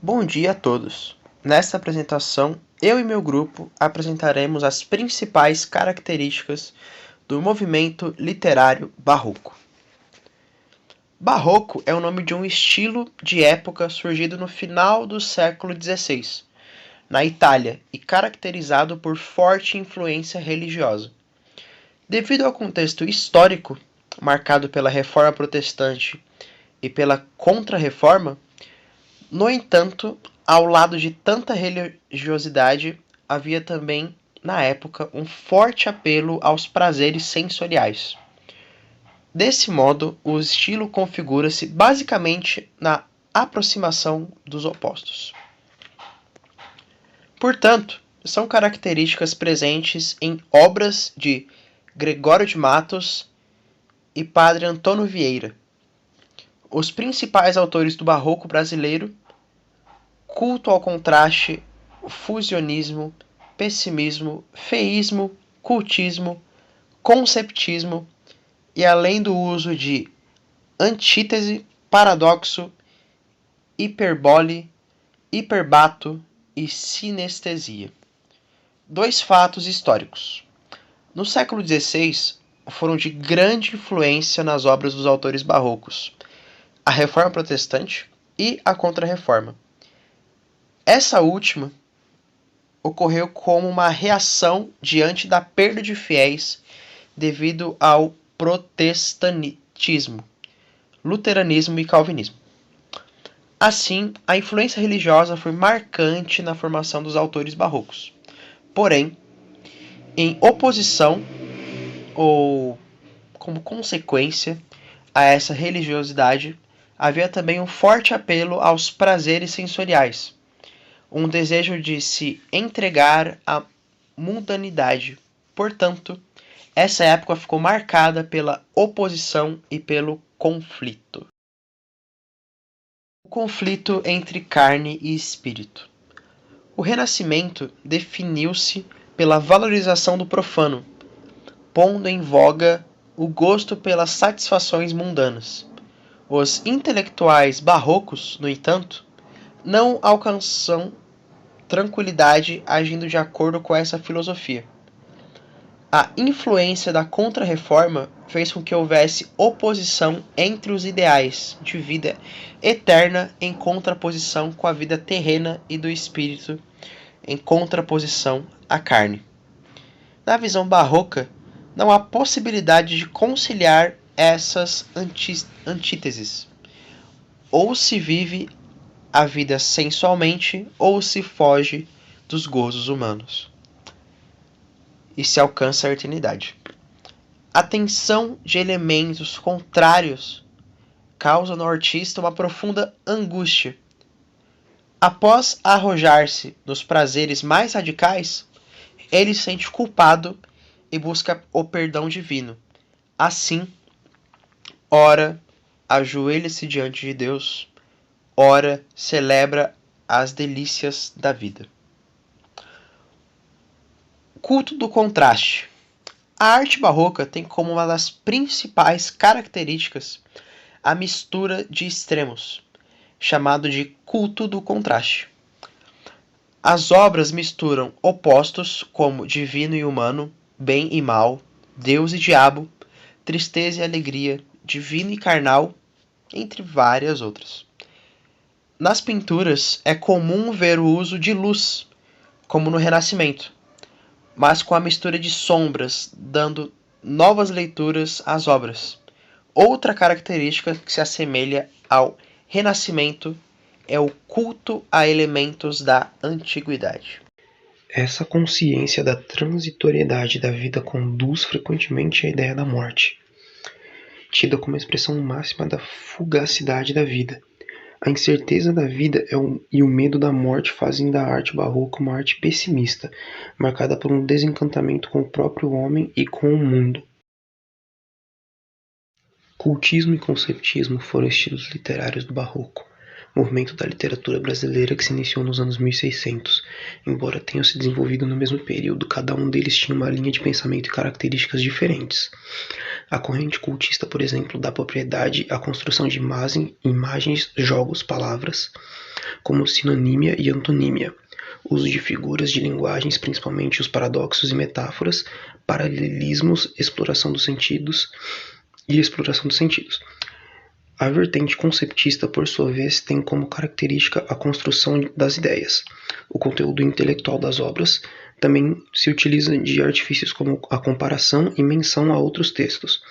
Bom dia a todos! Nesta apresentação, eu e meu grupo apresentaremos as principais características do movimento literário barroco. Barroco é o nome de um estilo de época surgido no final do século XVI, na Itália, e caracterizado por forte influência religiosa. Devido ao contexto histórico, marcado pela Reforma Protestante e pela Contra-Reforma, no entanto, ao lado de tanta religiosidade, havia também, na época, um forte apelo aos prazeres sensoriais. Desse modo, o estilo configura-se basicamente na aproximação dos opostos. Portanto, são características presentes em obras de Gregório de Matos e Padre Antônio Vieira, os principais autores do barroco brasileiro. Culto ao contraste, fusionismo, pessimismo, feísmo, cultismo, conceptismo e além do uso de antítese, paradoxo, hiperbole, hiperbato e sinestesia. Dois fatos históricos. No século XVI, foram de grande influência nas obras dos autores barrocos, a Reforma Protestante e a Contra-Reforma. Essa última ocorreu como uma reação diante da perda de fiéis devido ao protestantismo, luteranismo e calvinismo. Assim, a influência religiosa foi marcante na formação dos autores barrocos. Porém, em oposição ou como consequência a essa religiosidade, havia também um forte apelo aos prazeres sensoriais, um desejo de se entregar à mundanidade. Portanto, essa época ficou marcada pela oposição e pelo conflito. O conflito entre carne e espírito. O Renascimento definiu-se pela valorização do profano, pondo em voga o gosto pelas satisfações mundanas. Os intelectuais barrocos, no entanto, não alcançam tranquilidade agindo de acordo com essa filosofia. A influência da Contra-Reforma fez com que houvesse oposição entre os ideais de vida eterna em contraposição com a vida terrena e do espírito em contraposição à carne. Na visão barroca, não há possibilidade de conciliar essas antíteses. Ou se vive a vida sensualmente ou se foge dos gozos humanos e se alcança a eternidade. A tensão de elementos contrários causa no artista uma profunda angústia. Após arrojar-se nos prazeres mais radicais, ele se sente culpado e busca o perdão divino. Assim, ora ajoelha-se diante de Deus, ora celebra as delícias da vida. Culto do contraste. A arte barroca tem como uma das principais características a mistura de extremos, chamado de culto do contraste. As obras misturam opostos como divino e humano, bem e mal, Deus e diabo, tristeza e alegria, divino e carnal, entre várias outras. Nas pinturas é comum ver o uso de luz, como no Renascimento, mas com a mistura de sombras, dando novas leituras às obras. Outra característica que se assemelha ao Renascimento é o culto a elementos da antiguidade. Essa consciência da transitoriedade da vida conduz frequentemente à ideia da morte, tida como a expressão máxima da fugacidade da vida. A incerteza da vida e o medo da morte fazem da arte barroca uma arte pessimista, marcada por um desencantamento com o próprio homem e com o mundo. Cultismo e conceptismo foram estilos literários do barroco, movimento da literatura brasileira que se iniciou nos anos 1600. Embora tenham se desenvolvido no mesmo período, cada um deles tinha uma linha de pensamento e características diferentes. A corrente cultista, por exemplo, dá propriedade à construção de imagens, jogos, palavras, como sinonímia e antonímia, uso de figuras de linguagens, principalmente os paradoxos e metáforas, paralelismos, exploração dos sentidos e exploração dos sentidos. A vertente conceptista, por sua vez, tem como característica a construção das ideias. O conteúdo intelectual das obras também se utiliza de artifícios como a comparação e menção a outros textos,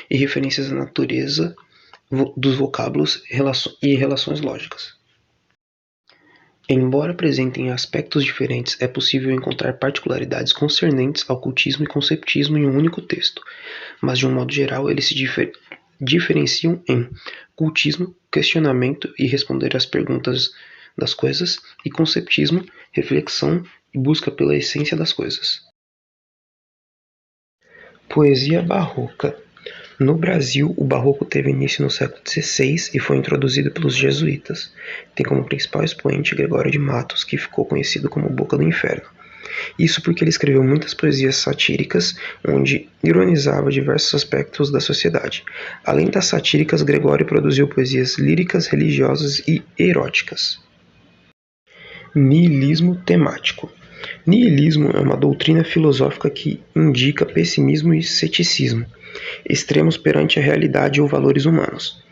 e referências à natureza dos vocábulos e relações lógicas. Embora apresentem aspectos diferentes, é possível encontrar particularidades concernentes ao cultismo e conceptismo em um único texto, mas de um modo geral eles se diferenciam em cultismo, questionamento e responder às perguntas das coisas, e conceptismo, reflexão e busca pela essência das coisas. Poesia barroca. No Brasil, o barroco teve início no século XVI e foi introduzido pelos jesuítas. Tem como principal expoente Gregório de Matos, que ficou conhecido como Boca do Inferno. Isso porque ele escreveu muitas poesias satíricas, onde ironizava diversos aspectos da sociedade. Além das satíricas, Gregório produziu poesias líricas, religiosas e eróticas. Niilismo temático. Niilismo é uma doutrina filosófica que indica pessimismo e ceticismo, extremos perante a realidade ou valores humanos.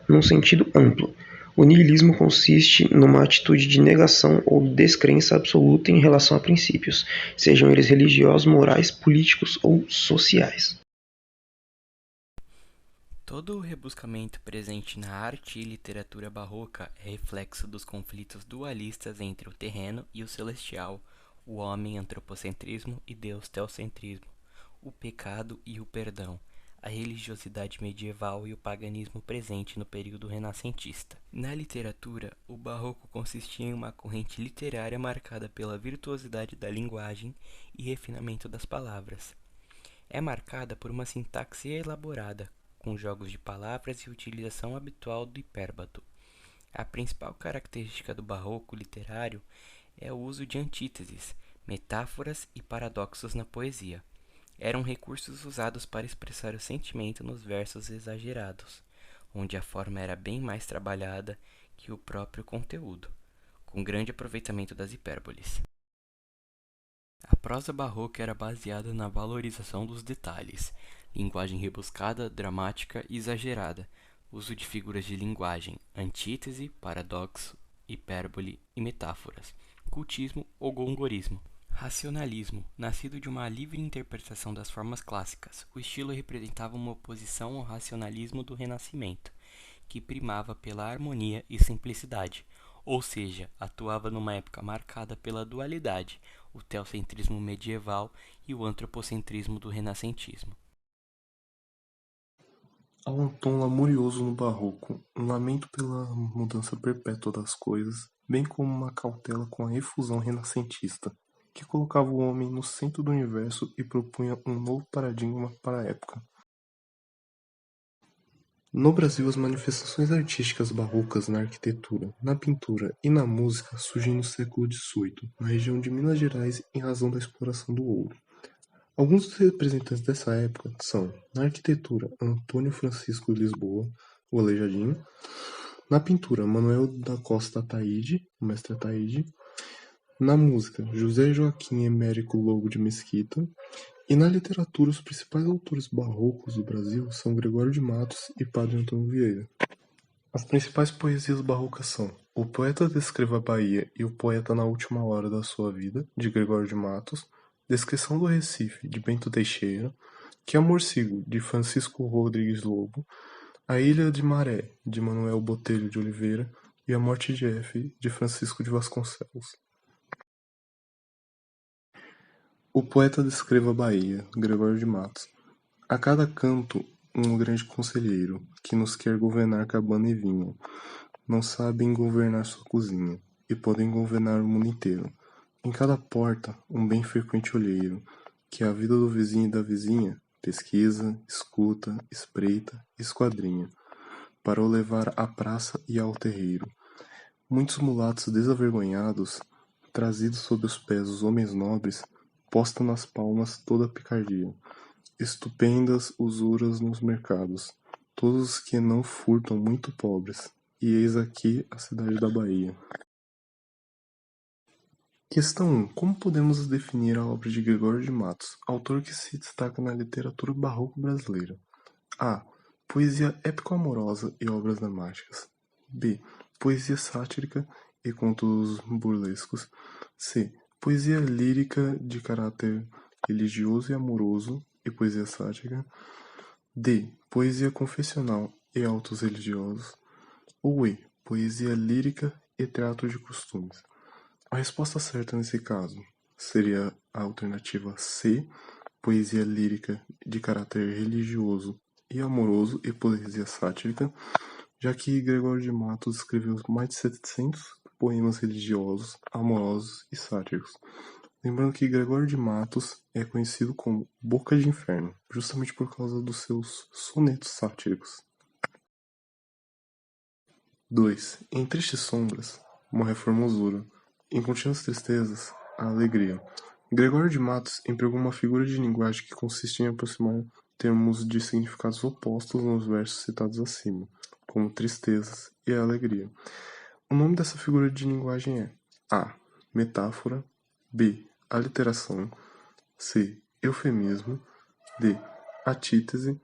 Num sentido amplo, o niilismo consiste numa atitude de negação ou descrença absoluta em relação a princípios, sejam eles religiosos, morais, políticos ou sociais. Todo o rebuscamento presente na arte e literatura barroca é reflexo dos conflitos dualistas entre o terreno e o celestial, o homem antropocentrismo e Deus teocentrismo, o pecado e o perdão, a religiosidade medieval e o paganismo presente no período renascentista. Na literatura, o barroco consistia em uma corrente literária marcada pela virtuosidade da linguagem e refinamento das palavras. É marcada por uma sintaxe elaborada, com jogos de palavras e utilização habitual do hipérbato. A principal característica do barroco literário é o uso de antíteses, metáforas e paradoxos na poesia. Eram recursos usados para expressar o sentimento nos versos exagerados, onde a forma era bem mais trabalhada que o próprio conteúdo, com grande aproveitamento das hipérboles. A prosa barroca era baseada na valorização dos detalhes, linguagem rebuscada, dramática e exagerada, uso de figuras de linguagem, antítese, paradoxo, hipérbole e metáforas, cultismo ou gongorismo. Racionalismo, nascido de uma livre interpretação das formas clássicas, o estilo representava uma oposição ao racionalismo do Renascimento, que primava pela harmonia e simplicidade, ou seja, atuava numa época marcada pela dualidade, o teocentrismo medieval e o antropocentrismo do renascentismo. Há um tom lamurioso no barroco, um lamento pela mudança perpétua das coisas, bem como uma cautela com a efusão renascentista, que colocava o homem no centro do universo e propunha um novo paradigma para a época. No Brasil, as manifestações artísticas barrocas na arquitetura, na pintura e na música surgem no século XVIII, na região de Minas Gerais, em razão da exploração do ouro. Alguns dos representantes dessa época são, na arquitetura, Antônio Francisco Lisboa, o Aleijadinho; na pintura, Manuel da Costa Ataíde, o Mestre Ataíde; na música, José Joaquim Emérico Lobo de Mesquita; e na literatura, os principais autores barrocos do Brasil são Gregório de Matos e Padre Antônio Vieira. As principais poesias barrocas são O Poeta Descreva a Bahia e O Poeta na Última Hora da Sua Vida, de Gregório de Matos; Descrição do Recife, de Bento Teixeira; Que Amor Sigo, de Francisco Rodrigues Lobo; A Ilha de Maré, de Manuel Botelho de Oliveira; e A Morte de F, de Francisco de Vasconcelos. O Poeta Descreva a Bahia, Gregório de Matos. A cada canto um grande conselheiro, que nos quer governar cabana e vinho. Não sabem governar sua cozinha, e podem governar o mundo inteiro. Em cada porta, um bem frequente olheiro, que a vida do vizinho e da vizinha pesquisa, escuta, espreita, esquadrinha, para o levar à praça e ao terreiro. Muitos mulatos desavergonhados, trazidos sob os pés dos homens nobres, postam nas palmas toda a picardia. Estupendas usuras nos mercados, todos os que não furtam muito pobres, e eis aqui a cidade da Bahia. Questão 1. Como podemos definir a obra de Gregório de Matos, autor que se destaca na literatura barroca brasileira? A. Poesia épico-amorosa e obras dramáticas. B. Poesia sátrica e contos burlescos. C. Poesia lírica de caráter religioso e amoroso e poesia sátrica. D. Poesia confessional e autos religiosos. Ou E. Poesia lírica e trato de costumes. A resposta certa nesse caso seria a alternativa C, poesia lírica de caráter religioso e amoroso e poesia sátrica, já que Gregório de Matos escreveu mais de 700 poemas religiosos, amorosos e sátíricos. Lembrando que Gregório de Matos é conhecido como Boca de Inferno, justamente por causa dos seus sonetos sátíricos. 2. Em tristes sombras, uma reformosura. Em contínuas tristezas, a alegria. Gregório de Matos empregou uma figura de linguagem que consiste em aproximar termos de significados opostos nos versos citados acima, como tristezas e alegria. O nome dessa figura de linguagem é A. Metáfora. B. Aliteração. C. Eufemismo. D. Antítese.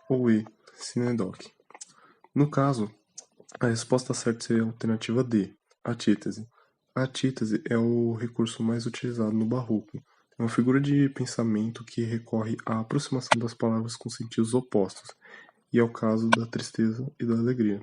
Ou E. Sinédoque. No caso, a resposta certa seria a alternativa D. Antítese. A antítese é o recurso mais utilizado no barroco. É uma figura de pensamento que recorre à aproximação das palavras com sentidos opostos, e é o caso da tristeza e da alegria.